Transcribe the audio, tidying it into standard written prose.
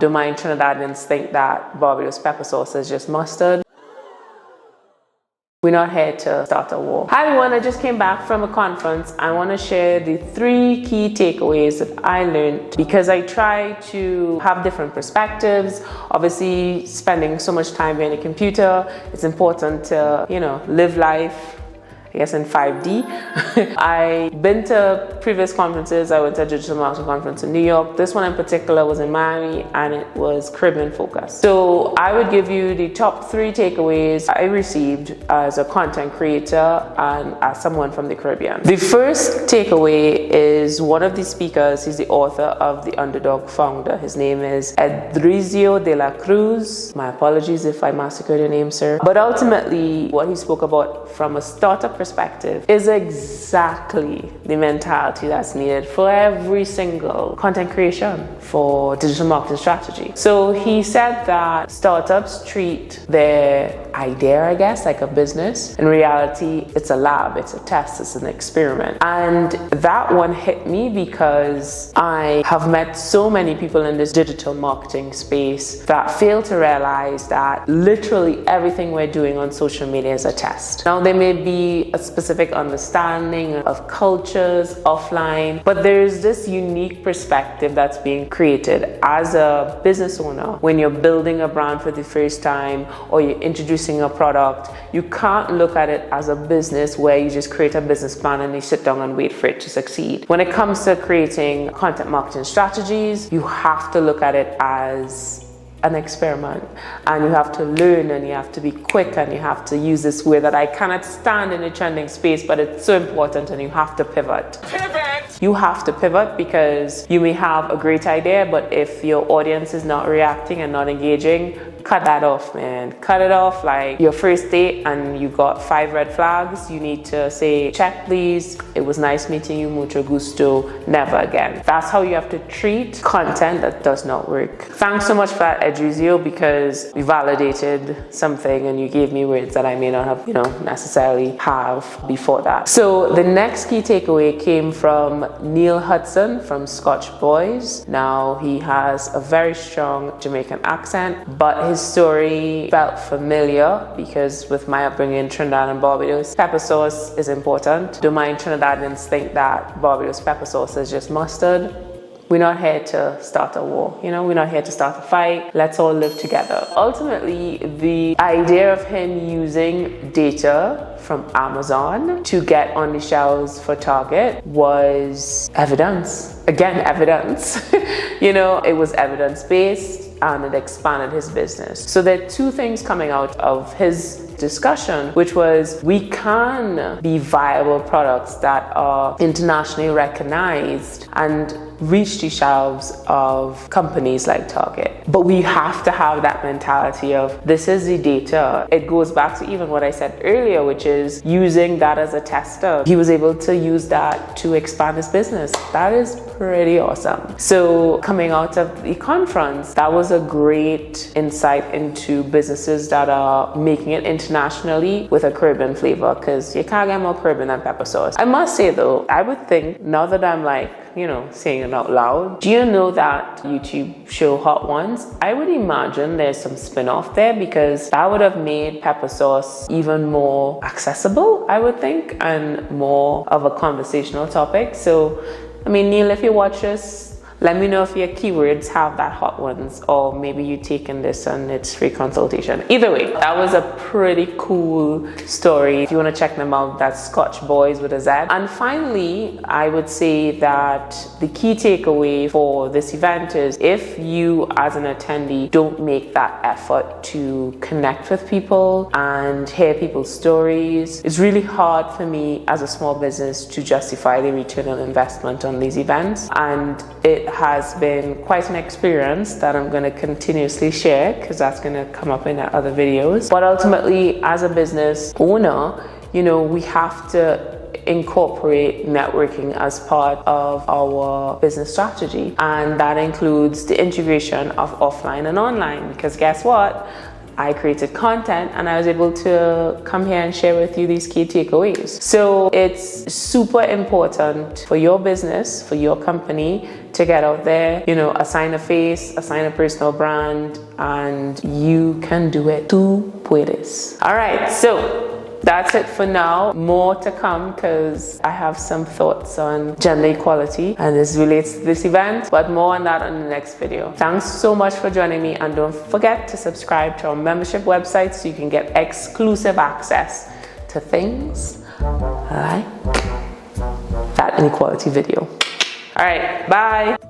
Do my Trinidadians think that Barbados pepper sauce is just mustard? We're not here to start a war. Hi everyone, I just came back from a conference. I want to share the 3 key takeaways that I learned because I try to have different perspectives. Obviously, spending so much time behind a computer, it's important to, live life, I guess, in 5D. I've been to previous conferences. I went to a digital marketing conference in New York. This one in particular was in Miami and it was Caribbean focused. So I would give you the top 3 takeaways I received as a content creator and as someone from the Caribbean. The first takeaway is one of the speakers. He's the author of The Underdog Founder. His name is Edrizio de la Cruz. My apologies if I massacred your name, sir. But ultimately, what he spoke about from a startup perspective is exactly the mentality that's needed for every single content creation for digital marketing strategy. So he said that startups treat their idea, I guess, like a business. In reality, it's a lab, it's a test, it's an experiment. And that one hit me because I have met so many people in this digital marketing space that fail to realize that literally everything we're doing on social media is a test. Now, there may be a specific understanding of cultures offline, but there's this unique perspective that's being created as a business owner when you're building a brand for the first time or you're introducing a product. You can't look at it as a business where you just create a business plan and you sit down and wait for it to succeed. When it comes to creating content marketing strategies, you have to look at it as an experiment, and you have to learn, and you have to be quick, and you have to use this way that I cannot stand in a trending space, but it's so important, and you have to pivot. You have to pivot because you may have a great idea, but if your audience is not reacting and not engaging, cut that off, man. Cut it off. Like your first date and you got 5 red flags, you need to say, check please, it was nice meeting you, mucho gusto, never again. That's how you have to treat content that does not work. Thanks so much for that, Edrizio, because you validated something and you gave me words that I may not have, necessarily have before that. So the next key takeaway came from Neil Hudson from Scotch Boys. Now he has a very strong Jamaican accent, but his story felt familiar because with my upbringing in Trinidad and Barbados, pepper sauce is important. Do my Trinidadians think that Barbados pepper sauce is just mustard? We're not here to start a war, we're not here to start a fight. Let's all live together. Ultimately, the idea of him using data from Amazon to get on the shelves for Target was evidence. Again, evidence. It was evidence-based and it expanded his business. So there are 2 things coming out of his discussion, which was we can be viable products that are internationally recognized and reach the shelves of companies like Target. But we have to have that mentality of this is the data. It goes back to even what I said earlier, which is using that as a tester. He was able to use that to expand his business. That is pretty awesome. So coming out of the conference, that was a great insight into businesses that are making it internationally with a Caribbean flavor, because you can't get more Caribbean than pepper sauce. I must say though, I would think, now that I'm saying it out loud, do you know that YouTube show Hot Ones? I would imagine there's some spin-off there because that would have made pepper sauce even more accessible, I would think, and more of a conversational topic. So, Neil, if you watch this, let me know if your keywords have that Hot Ones, or maybe you taken this and it's free consultation. Either way, that was a pretty cool story. If you want to check them out, that's Scotch Boys with a Z. And finally, I would say that the key takeaway for this event is if you as an attendee don't make that effort to connect with people and hear people's stories, it's really hard for me as a small business to justify the return on investment on these events. And it has been quite an experience that I'm going to continuously share because that's going to come up in other videos. But ultimately, as a business owner, we have to incorporate networking as part of our business strategy. And that includes the integration of offline and online, because guess what? I created content and I was able to come here and share with you these key takeaways. So it's super important for your business, for your company, to get out there, you know, assign a face, assign a personal brand, and you can do it. Tú puedes. All right, so that's it for now. More to come because I have some thoughts on gender equality and this relates to this event, but more on that on the next video. Thanks so much for joining me, and don't forget to subscribe to our membership website so you can get exclusive access to things like that inequality video. All right, bye.